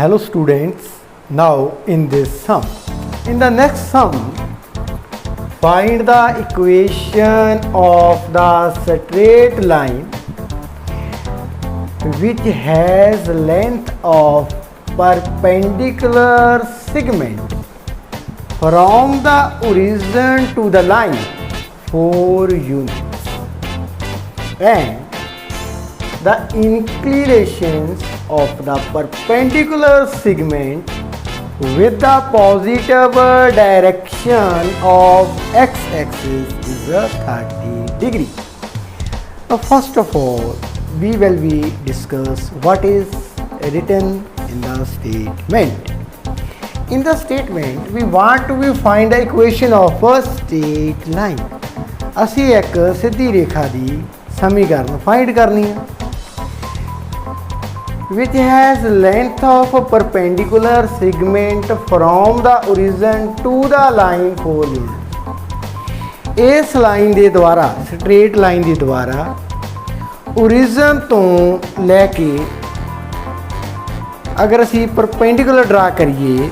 Hello students, now in this sum. In the next sum, find the equation of the straight line which has length of perpendicular segment from the origin to the line 4 units and the inclinations of the perpendicular segment with the positive direction of x-axis is 30 degree. Now first of all, we will discuss what is written in the statement. In the statement, we want to find the equation of a straight line. ਅਸੀਂ ਇੱਕ ਸਿੱਧੀ ਰੇਖਾ ਦੀ ਸਮੀਕਰਨ find ਕਰਨੀ ਹੈ which has length of a perpendicular segment from the origin to the line 4 units. इस line ਦੇ ਦੁਆਰਾ straight line ਦੇ ਦੁਆਰਾ origin ਤੋਂ ਲੈ ਕੇ ਅਗਰ ਅਸੀਂ perpendicular ਡਰਾ ਕਰੀਏ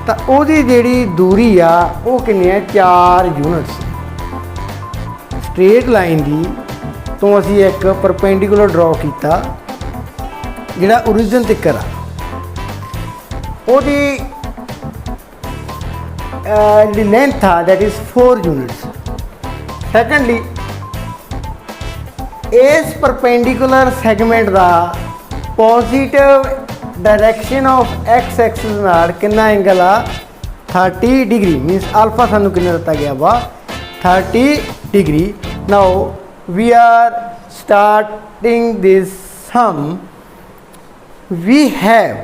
ਤਾਂ ਉਹਦੀ ਜਿਹੜੀ ਦੂਰੀ ਆ ਉਹ ਕਿੰਨੀ ਹੈ 4 ਯੂਨਿਟਸ स्ट्रेट लाइन ਦੀ ਤੋਂ ਅਸੀਂ ਇੱਕ perpendicular ਡਰਾ ਕੀਤਾ ਜਿਹੜਾ origin ਤੱਕ ਆ ਉਹਦੀ ਜਿਹੜੀ length ਆ that is 4 units. Secondly, ਇਸ perpendicular segment the positive direction of x axis ਨਾਲ ਕਿੰਨਾ ਐਂਗਲ ਆ 30 degree means alpha ਸਾਨੂੰ ਕਿੰਨਾ ਦਿੱਤਾ ਗਿਆ ਵਾ 30 degree. Now we are starting this sum. We have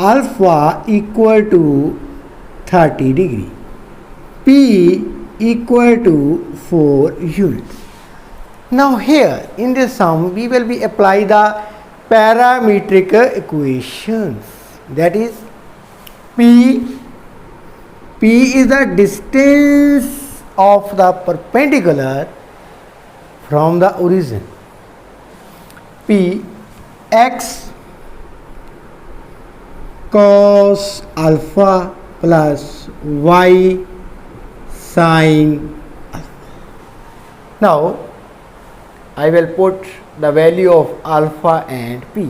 alpha equal to 30 degree, P equal to 4 units. Now here in this sum we will apply the parametric equations, that is P is the distance of the perpendicular from the origin. P x cos alpha plus y sin alpha. Now I will put the value of alpha and P.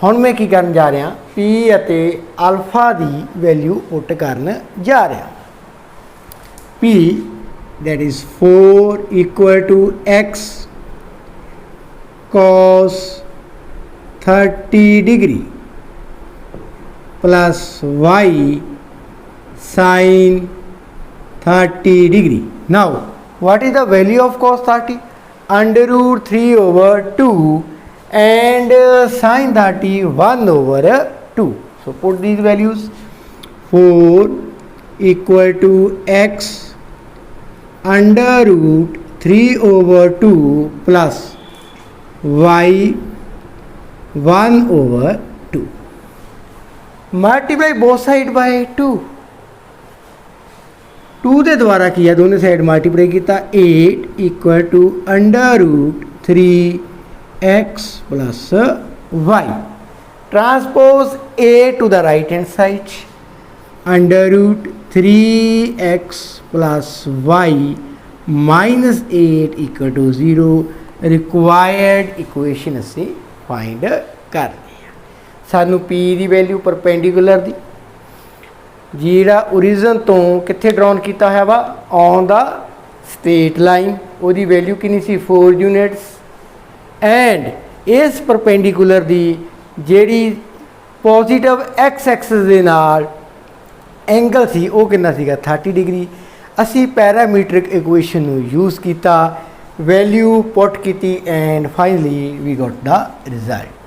ਹੁਣ ਮੈਂ ਕੀ ਕਰਨ ਜਾ ਰਿਹਾ P ਅਤੇ alpha ਦੀ value ਪੁੱਟ ਕਰਨ ਜਾ ਰਿਹਾ P that is 4 equal to x cos 30 degree plus y sin 30 degree. Now what is the value of cos 30? Under root 3 over 2 and sin 30 1 over 2. So put these values. 4 equal to x under root 3 over 2 plus y 1 over 2. Multiply both sides by 2. 2 ਦੇ ਦੁਆਰਾ ਕੀ ਹੈ ਦੋਨੇ side multiply ਕੀਤਾ 8 equal to under root 3 x plus y. Transpose a to the right hand side. Under root 3x plus y minus 8 equal to 0. Required equation ਅਸੀਂ find ਕਰਨੀ ਹੈ ਸਾਨੂੰ p ਦੀ value perpendicular ਦੀ ਜਿਹੜਾ origin ਤੋਂ ਕਿੱਥੇ drown ਕੀਤਾ ਹੋਇਆ ਵਾ on the straight line ਉਹਦੀ ਵੈਲਿਊ ਕਿੰਨੀ ਸੀ 4 units and ਇਸ perpendicular ਦੀ ਜਿਹੜੀ positive x axis ਦੇ ਨਾਲ ਐਂਗਲ ਸੀ ਉਹ ਕਿੰਨਾ ਸੀਗਾ 30 ਡਿਗਰੀ ਅਸੀਂ ਪੈਰਾਮੀਟ੍ਰਿਕ ਇਕੁਏਸ਼ਨ ਨੂੰ ਯੂਜ਼ ਕੀਤਾ ਵੈਲਿਊ ਪੁੱਟ ਕੀਤੀ and finally we got the result.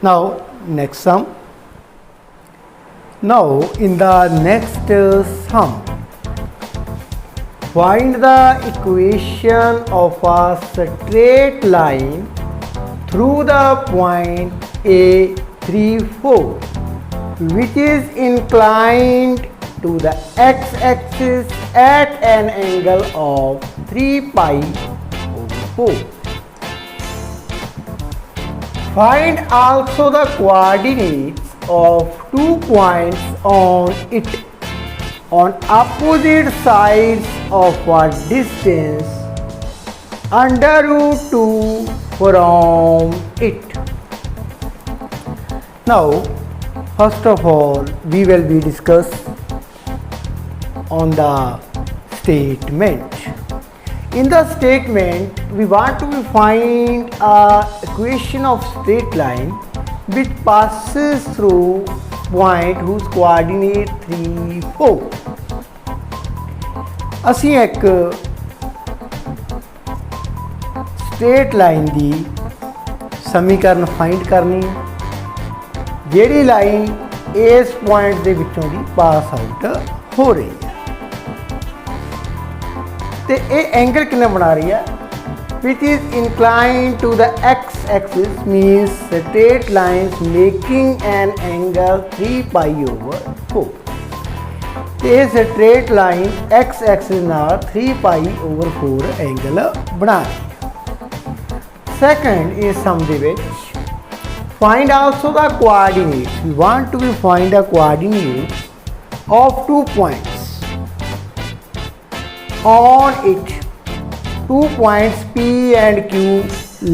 Now next sum. Now in the next sum, find the equation of a straight line through the point A 3 4 which is inclined to the x-axis at an angle of 3 pi over 4. Find also the coordinates of 2 points on it on opposite sides of a distance under root 2 from it. Now, first of all, we will be discuss on the statement. In the statement, we want to find a equation of straight line which passes through point whose coordinate 3, 4. ਅਸੀਂ ਇੱਕ straight line की समीकरण find करनी है ਜਿਹੜੀ line इस point के विचों ਦੀ पास आउट हो रही है तो ये एंगल कितना बना रही है which is inclined to the x-axis means straight lines making an angle 3 pi over 4. ये straight line x-axis ਨਾਲ 3 pi over 4 एंगल बना रही है. Second is sum ਦੇ ਵਿੱਚ find also the coordinates. We want to find the coordinates of 2 points on it. 2 points P and Q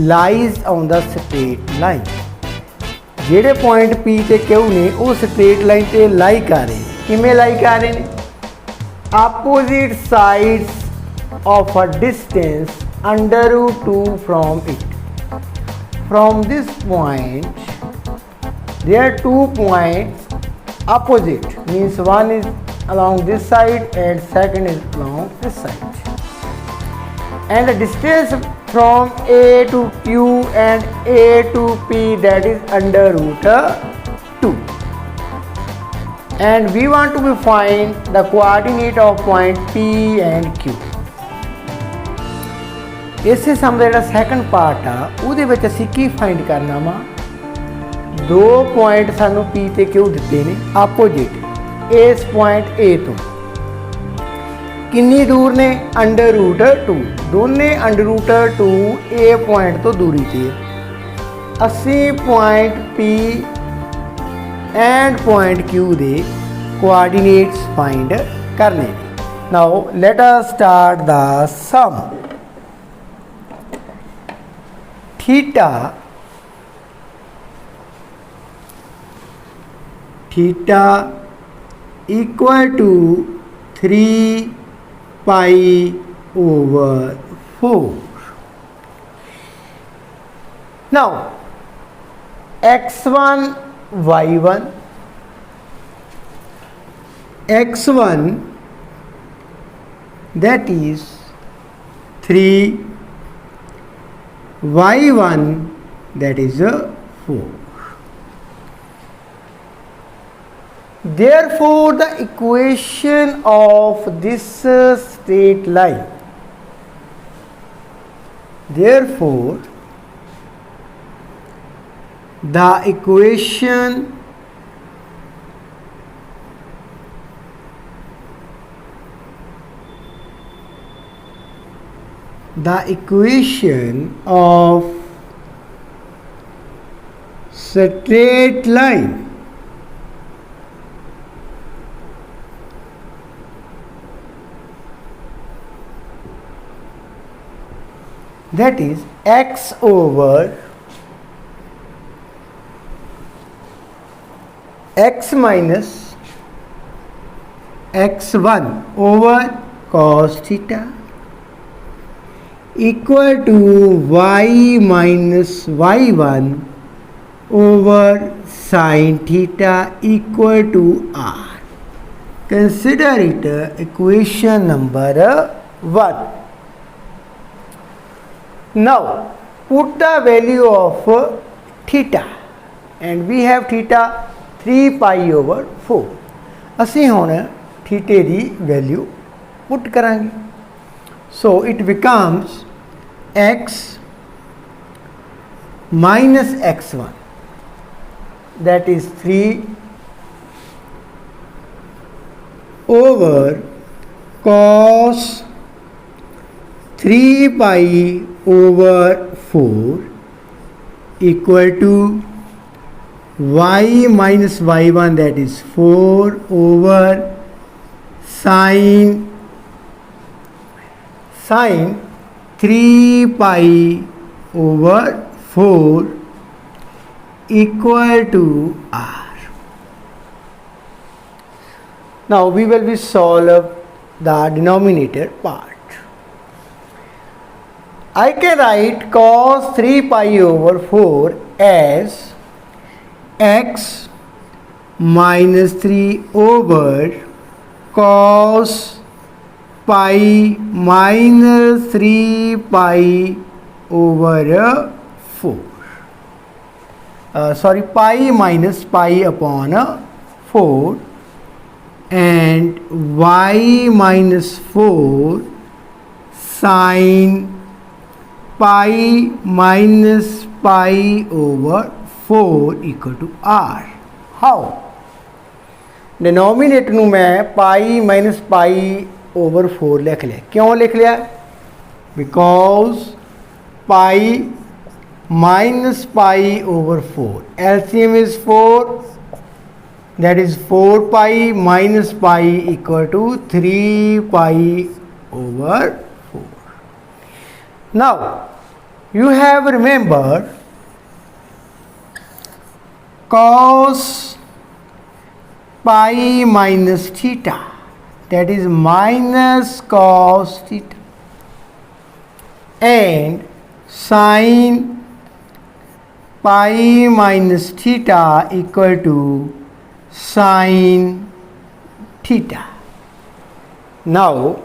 lies on the straight line. ਜਿਹੜੇ point P ਤੇ Q ਨੇ ਉਹ straight line ਤੇ lie ਕਰ ਰਹੇ ਨੇ ਕਿਵੇਂ lie ਕਰ ਰਹੇ ਨੇ opposite sides of a distance under root 2 from it. From this point there are 2 points opposite means one is along this side and second is along this side. And the distance from A to Q and A to P that is under root 2. And we want to find the coordinate of point P and Q. इसे सम का second part आ उहदे विच असीं की find करना वा दो point सानू P ते Q दिते ने आपोजिट इस पॉइंट A तो किन्नी दूर ने अंडर रूट 2 दोने अंडर रूट 2 ए पॉइंट तो दूरी ते असी point P and point Q दे कोऑर्डिनेट्स फाइंड करने. Now let us start the sum. Theta equal to 3 pi over 4. Now x1 y1 x1 that is 3 y1 that is 4. Therefore the equation of this straight line therefore the equation of straight line that is x over x minus x1 over cos theta equal to y minus y1 over sin theta equal to r. Consider it equation number 1. Now put the value of theta and we have theta 3 pi over 4. ਅਸੀਂ ਹੁਣ थीटे ਦੀ value put करांगे. So it becomes x minus x1 that is 3 over cos 3 pi over 4 equal to y minus y1, that is 4 over sine 3 pi over 4 equal to r. Now we will be solve the denominator part. I can write cos 3 pi over 4 as x minus 3 over cos pi minus 3 pi over 4. Pi minus pi upon 4 and y minus 4 sine pi minus pi over 4 equal to r. How? Denominator ਨੂੰ मैं pi minus pi over 4 लिख लिया. क्यों लिख लिया? Because pi minus pi over 4, LCM is 4, that is 4 pi minus pi equal to 3 pi over 4. Now you have remembered cos pi minus theta, that is minus cos theta, and sin pi minus theta equal to sin theta. Now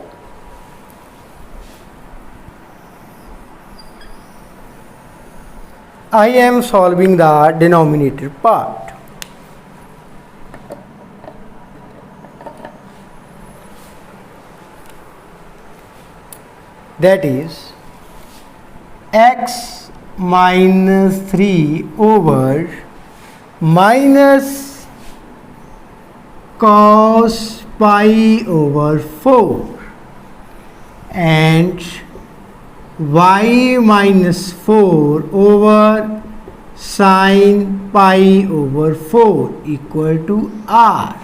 I am solving the denominator part. That is x minus 3 over minus cos pi over 4 and y minus 4 over sin pi over 4 equal to r.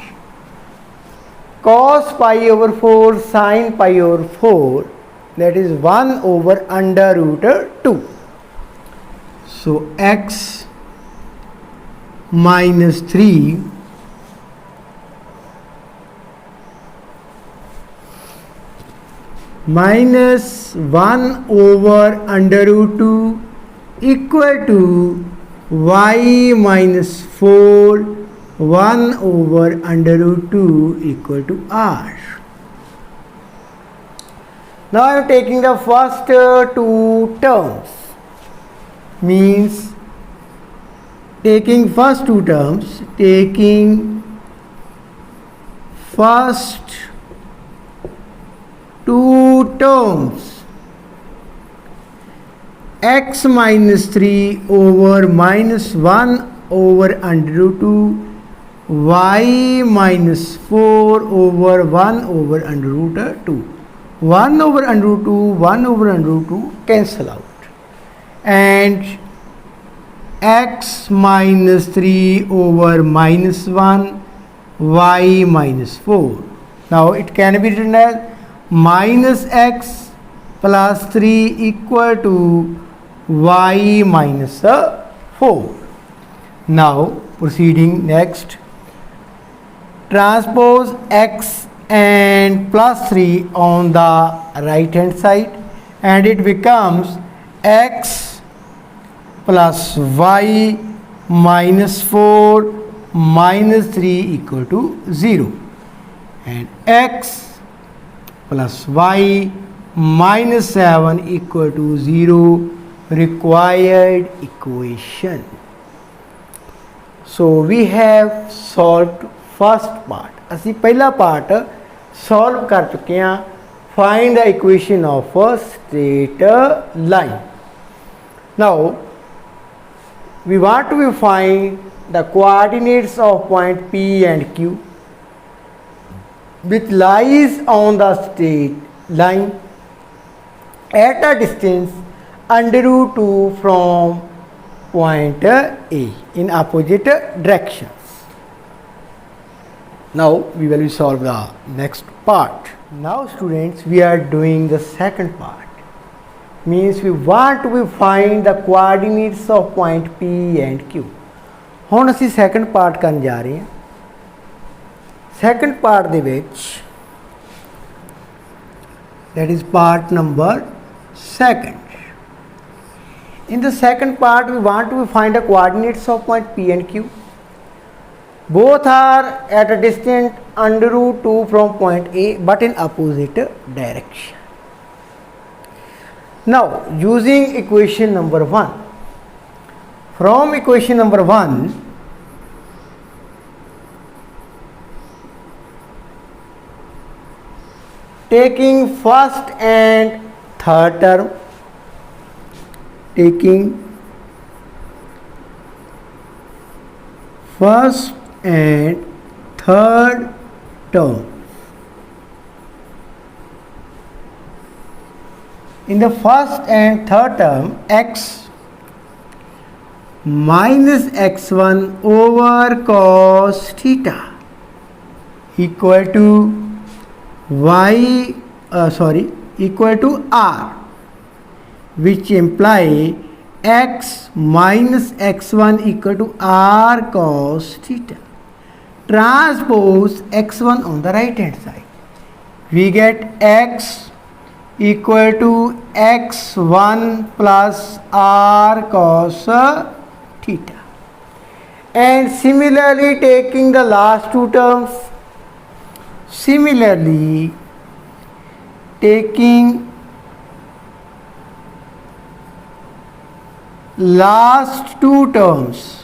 Cos pi over 4 sin pi over 4, that is 1 over under root 2. So x minus 3 minus 1 over under root 2 equal to y minus 4 1 over under root 2 equal to r. Now I am taking the first two terms, means taking first two terms, taking first two terms, x minus 3 over minus 1 over under root 2 y minus 4 over 1 over under root 2. 1 over under root 2, 1 over under root 2 cancel out, and x minus 3 over minus 1 y minus 4. Now it can be written as minus x plus 3 equal to y minus 4. Now proceeding next, transpose x and plus 3 on the right hand side and it becomes x plus y minus 4 minus 3 equal to 0, and x plus y minus 7 equal to 0, required equation. So we have solved first part. ਅਸੀਂ ਪਹਿਲਾ ਪਾर्ट solve कर चुके हैं. Find the equation of a straight line. Now we want to find the coordinates of point P and Q. which lies on the straight line at a distance under root 2 from point A in opposite directions. Now we will solve the next part. Now students, we are doing the second part. Means we want to find the coordinates of point P and Q. ਹੁਣ ਅਸੀਂ second part ਕਰਨ ਜਾ ਰਹੇ ਹਾਂ। Second part ਦੇ ਵਿੱਚ that is part number 2. In the second part we want to find the coordinates of point P and Q. Both are at a distance under root 2 from point A but in opposite direction. Now using equation number 1, from equation number 1 taking first and third term, taking first and third term. In the first and third term, x minus x1 over cos theta equal to equal to r, which imply x minus x1 equal to r cos theta. Transpose x1 on the right hand side. We get x equal to x1 plus r cos theta. And similarly taking the last two terms, similarly taking last two terms,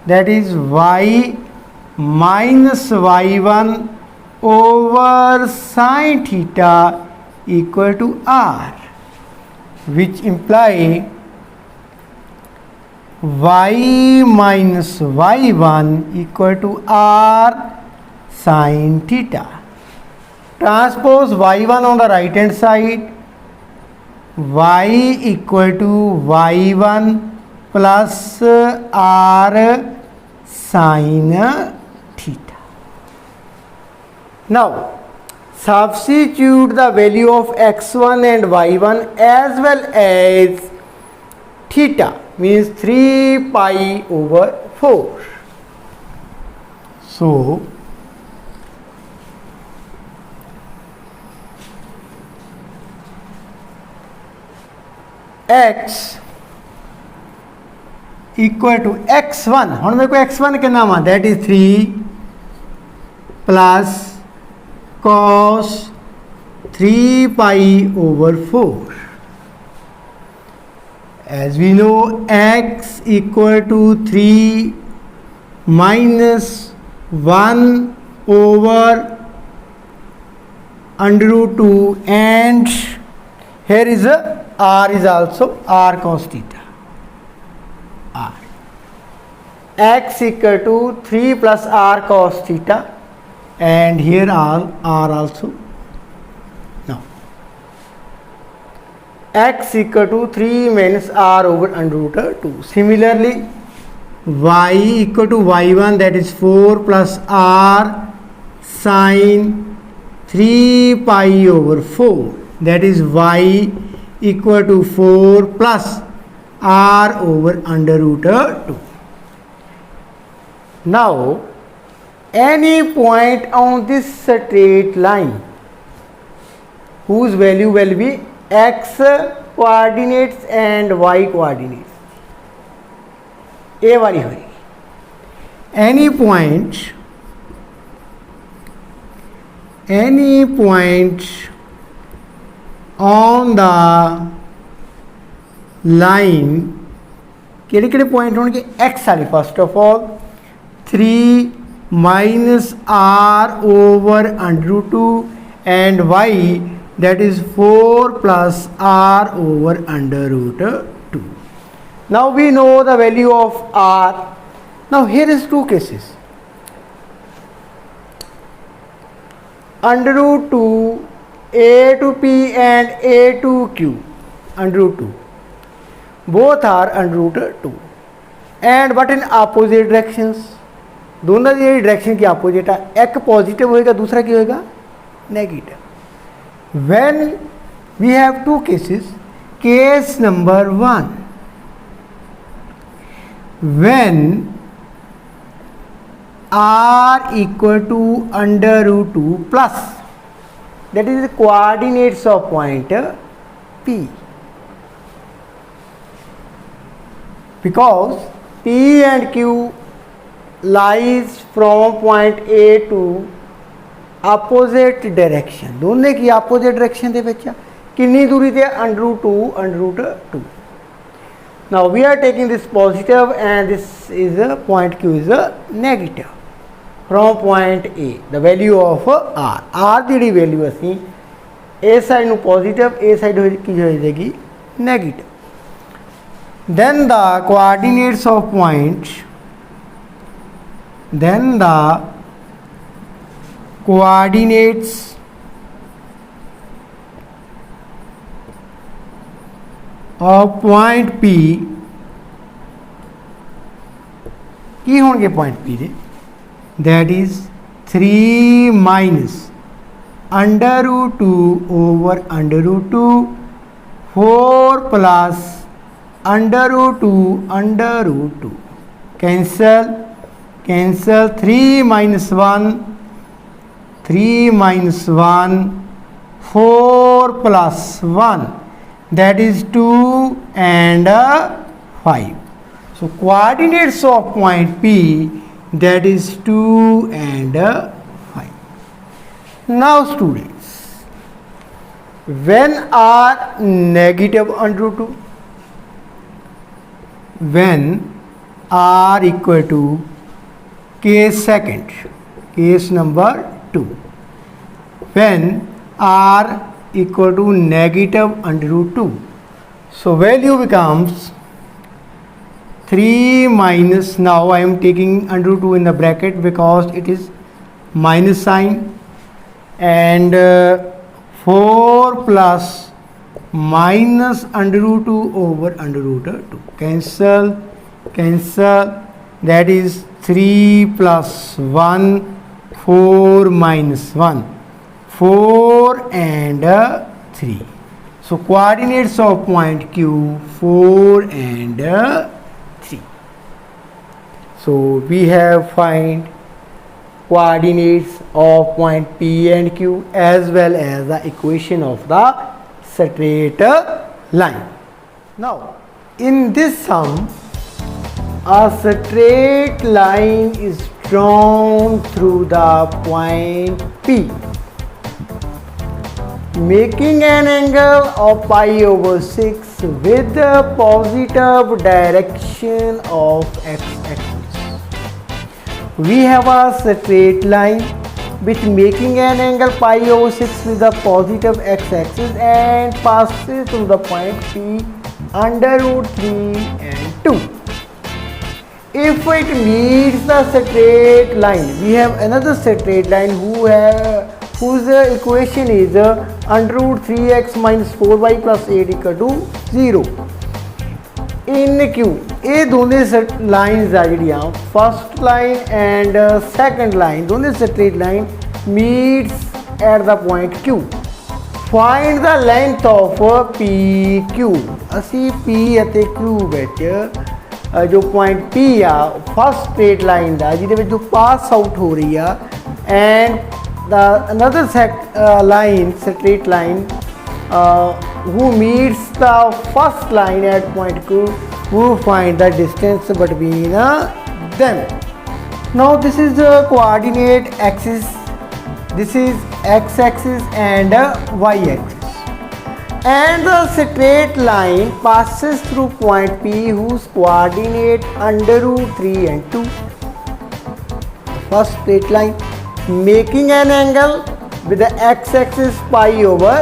that is y minus y1 over sin theta equal to r, which imply y minus y1 equal to r sin theta. Transpose y1 on the right hand side, y equal to y1 plus r sin theta. Now substitute the value of x1 and y1 as well as theta, means 3 pi over 4. So x equal to x1, ਹੁਣ ਮੇਰੇ ਕੋਲ x1 ਕਿੰਨਾ ਵਾ, that is 3 plus cos 3 pi over 4. As we know, x equal to 3 minus 1 over under root 2, and here is a r is also r cos theta. R. X equal to 3 plus r cos theta, and here r also. Now x equal to 3 minus r over under root 2. Similarly y equal to y1, that is 4 plus r sin 3 pi over 4, that is y equal to 4 plus r over under root 2. Now any point on this straight line whose value will be x coordinates and y coordinates, ये वाली होगी, any point on the line, किहड़े point होंगे, x वाले, first of all 3 minus r over under root 2 and y, that is 4 plus r over under root 2. Now we know the value of r. Now here is two cases. Under root 2 a to p and a to q, under root 2, both are under root 2, and but in opposite directions. दोनों की direction की opposite है, एक positive होएगा दूसरा क्या होएगा negative. When we have two cases, case number 1, when r equal to under root 2 plus, that is the coordinates of point p, because p and q lies from point A to opposite direction. दोनों की opposite direction दे ਵਿੱਚ कितनी दूरी ते under root 2. Now we are taking this positive and this is a point Q is a negative from point A. The value of R the value ਅਸੀਂ A side ਨੂੰ positive, A side की हो जाएगी negative. Then the coordinates of point, then the coordinates of point P की होंगे point P they, that is 3 minus under root 2 over under root 2, 4 plus under root 2 cancel 3 minus 1, 4 plus 1, that is 2 and 5. So coordinates of point P, that is 2 and 5. Now students, when r negative under root 2, when r equal to case second, case number 2, when r equal to negative under root 2, so value becomes 3 minus, now I am taking under root 2 in the bracket because it is minus sign, and 4 plus minus under root 2 over under root 2, cancel, that is 3 plus 1, 4 minus 1, 4 and 3. So coordinates of point Q 4 and 3. So we have find coordinates of point P and Q as well as the equation of the straight line. Now in this sum, a straight line is drawn through the point P, making an angle of pi over 6 with the positive direction of x-axis. We have a straight line which making an angle pi over 6 with the positive x-axis and passes through the point P under root 3 and 2. If it meets the straight line, we have another straight line whose equation is under root 3x minus 4y plus 8 equal to 0. In Q, ये दोनों lines uh जड़ियाँ, first line and second line, दोनों straight line meets at the point Q. Find the length of PQ. असी P ਅਤੇ Q ਵਿੱਚ जो point P आ first straight line का जिहदे जो पास आउट हो रही है and the another line straight line who meets the first line at point Q, who find the distance between them. Now this is the coordinate axis, this is x-axis and y-axis, and the straight line passes through point P whose coordinate under root 3 and 2. First straight line making an angle with the x-axis pi over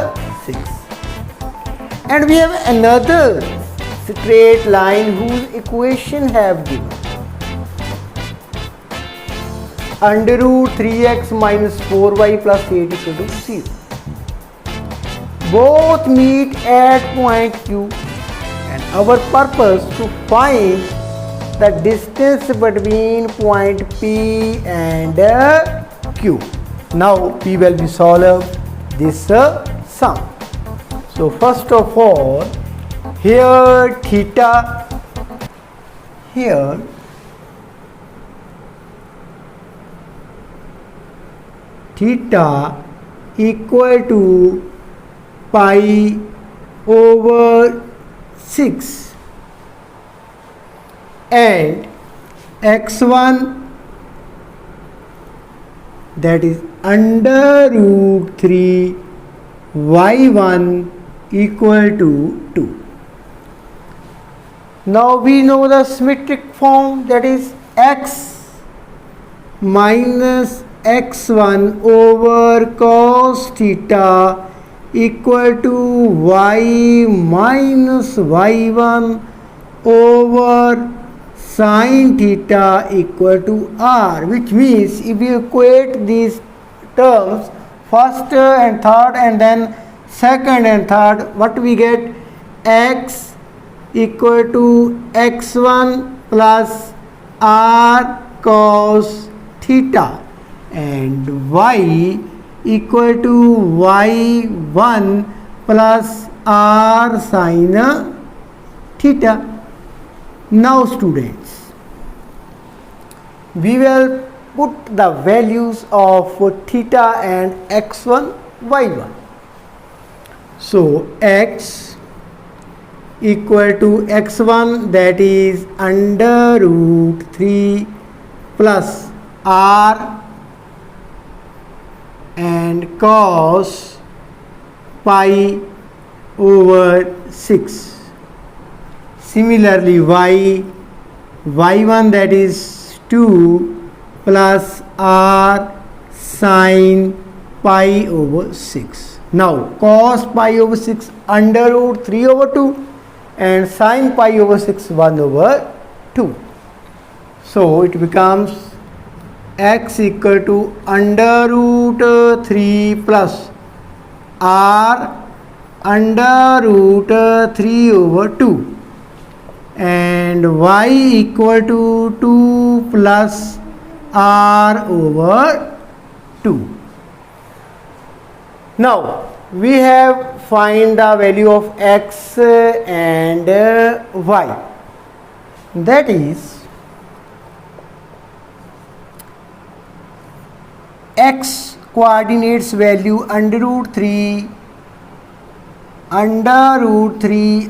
6. And we have another straight line whose equation have given under root 3x minus 4y plus 8 equal to 0. Both meet at point Q, and our purpose to find the distance between point P and Q. Now we will be solve this sum. So first of all, here theta, here theta equal to pi over 6 and x1 that is under root 3 y1 equal to 2. Now we know the symmetric form, that is x minus x1 over cos theta equal to y minus y1 over sin theta equal to r, which means if you equate these terms, first and third and then second and third, what we get? X equal to x1 plus r cos theta and y equal to y1 plus r sin theta. Now students, we will put the values of theta and x1, y1. So x equal to x1 that is under root 3 plus r and cos pi over 6. Similarly y1 that is 2 plus r sin pi over 6. Now cos pi over 6 under root 3 over 2 and sin pi over 6 1 over 2. So it becomes x equal to under root 3 plus r under root 3 over 2 and y equal to 2 plus r over 2. Now we have find the value of x and y, that is x coordinates value under root 3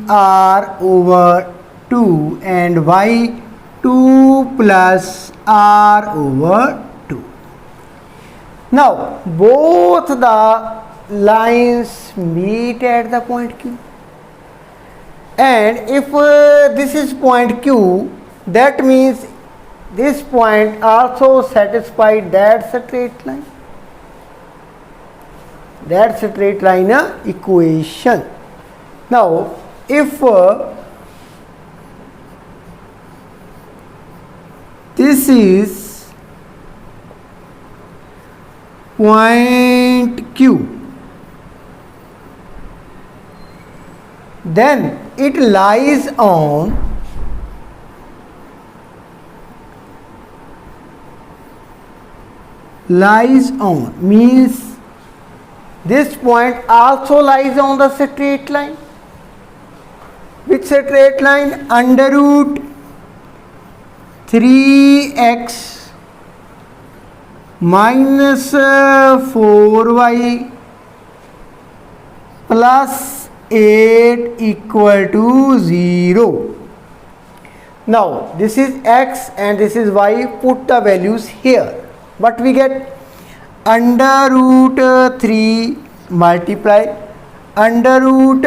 r over 2 and y 2 plus r over 2. Now both the lines meet at the point Q, and if this is point Q, that means this point also satisfied that straight line equation. Now if this is point Q, then it lies on means this point also lies on the straight line. Which straight line? Under root 3x minus 4y plus 8 equal to 0. Now this is x and this is y. Put the values here. What we get? Under root 3 multiply under root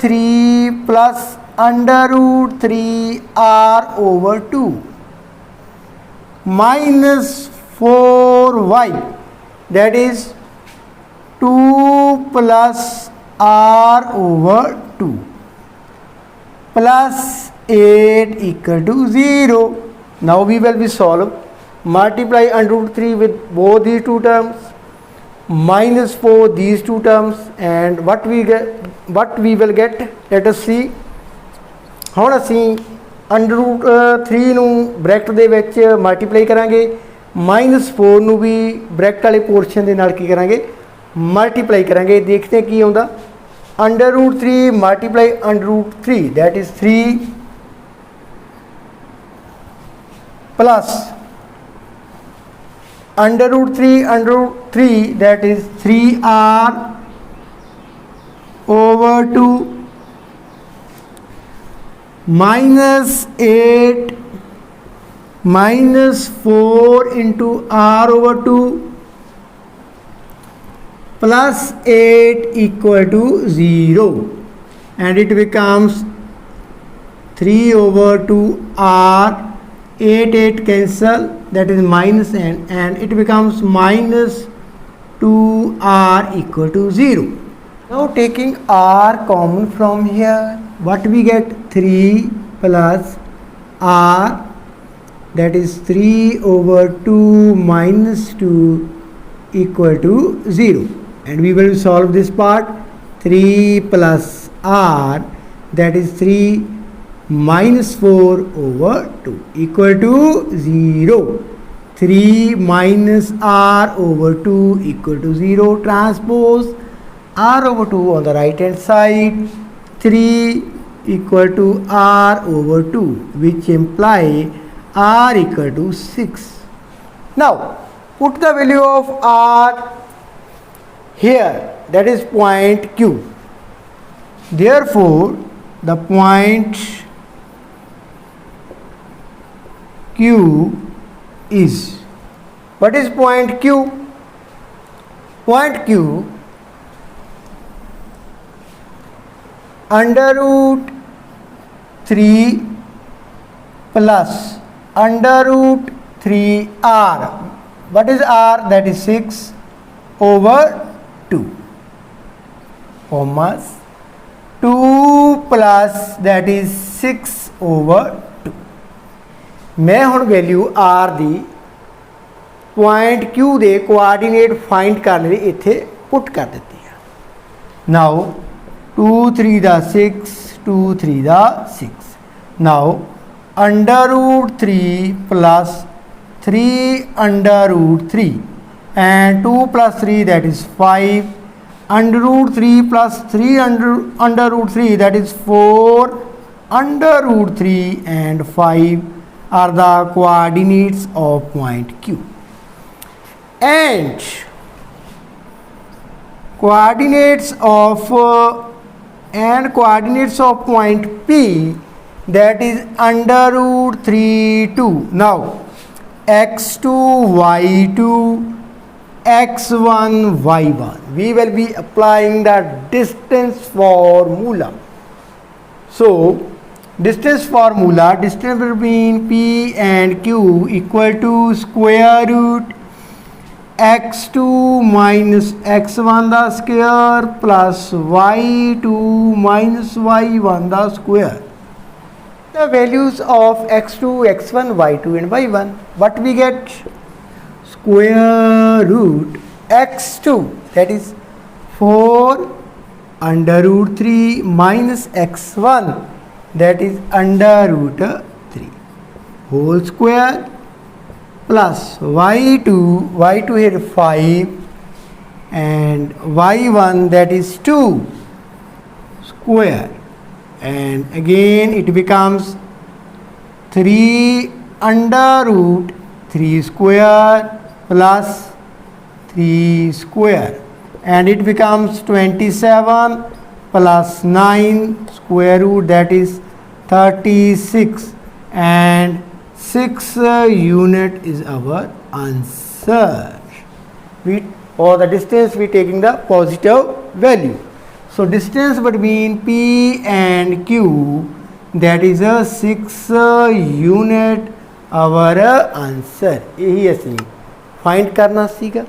3 plus under root 3 r over 2 minus 4y, that is 2 plus r over 2 plus 8 equal to 0. Now we will be solve. Multiply under root 3 with both these two terms, minus 4 these two terms, and what we will get, let us see. ਹੁਣ ਅਸੀਂ under route 3 ਨੂੰ bracket ਦੇ ਵਿੱਚ multiply ਕਰਾਂਗੇ, -4 ਨੂੰ ਵੀ bracket ਵਾਲੇ portion ਦੇ ਨਾਲ ਕੀ ਕਰਾਂਗੇ, ਮਲਟੀਪਲਾਈ ਕਰਾਂਗੇ। ਦੇਖਦੇ ਹਾਂ ਕੀ ਆਉਂਦਾ। Under root 3 multiply under root 3, that is 3 plus under root 3, that is 3r over 2 minus 8 minus 4 into r over 2 plus 8 equal to 0, and it becomes 3 over 2 r, 8 cancel, that is minus n, and it becomes minus 2r equal to 0. Now taking r common from here, what we get, 3 plus r, that is 3 over 2 minus 2 equal to 0. And we will solve this part. 3 plus r, that is 3 minus 4 over 2 equal to 0. 3 minus r over 2 equal to 0. Transpose r over 2 on the right hand side. 3 equal to r over 2, which imply r equal to 6. Now put the value of r here, that is point Q. Therefore the point Q is, what is point Q? Point Q, under root 3 plus under root 3r. What is r? That is 6 over 2, commas 2 plus, that is 6 over 2. मैं ਹੁਣ value r ਦੀ point Q ਦੇ coordinate find करने ਲਈ ਇੱਥੇ put कर ਦਿੱਤੀ ਹੈ। Now 2 3 the 6, 2 3 the 6. Now under root 3 plus 3 under root 3, and 2 plus 3, that is 5, under root 3 plus 3 under root 3, that is 4 under root 3, and 5 are the coordinates of point Q. And coordinates of point P, that is under root 3 2. Now x2 y2 x1 y1, we will be applying the distance formula. So distance formula, distance between P and Q equal to square root x2 minus x1 the square plus y2 minus y1 the square. The values of x2, x1, y2 and y1, what we get? Square root x2, that is 4 under root 3 minus x1, that is under root 3 whole square, plus y2 here 5 and y1, that is 2 square, and again it becomes 3 under root 3 square plus 3 square, and it becomes 27 plus 9 square root, that is 36, and 6 unit is our answer. For the distance we taking the positive value. So distance between P and Q, that is a 6 unit our answer. यही ਅਸੀਂ find करना सीखा।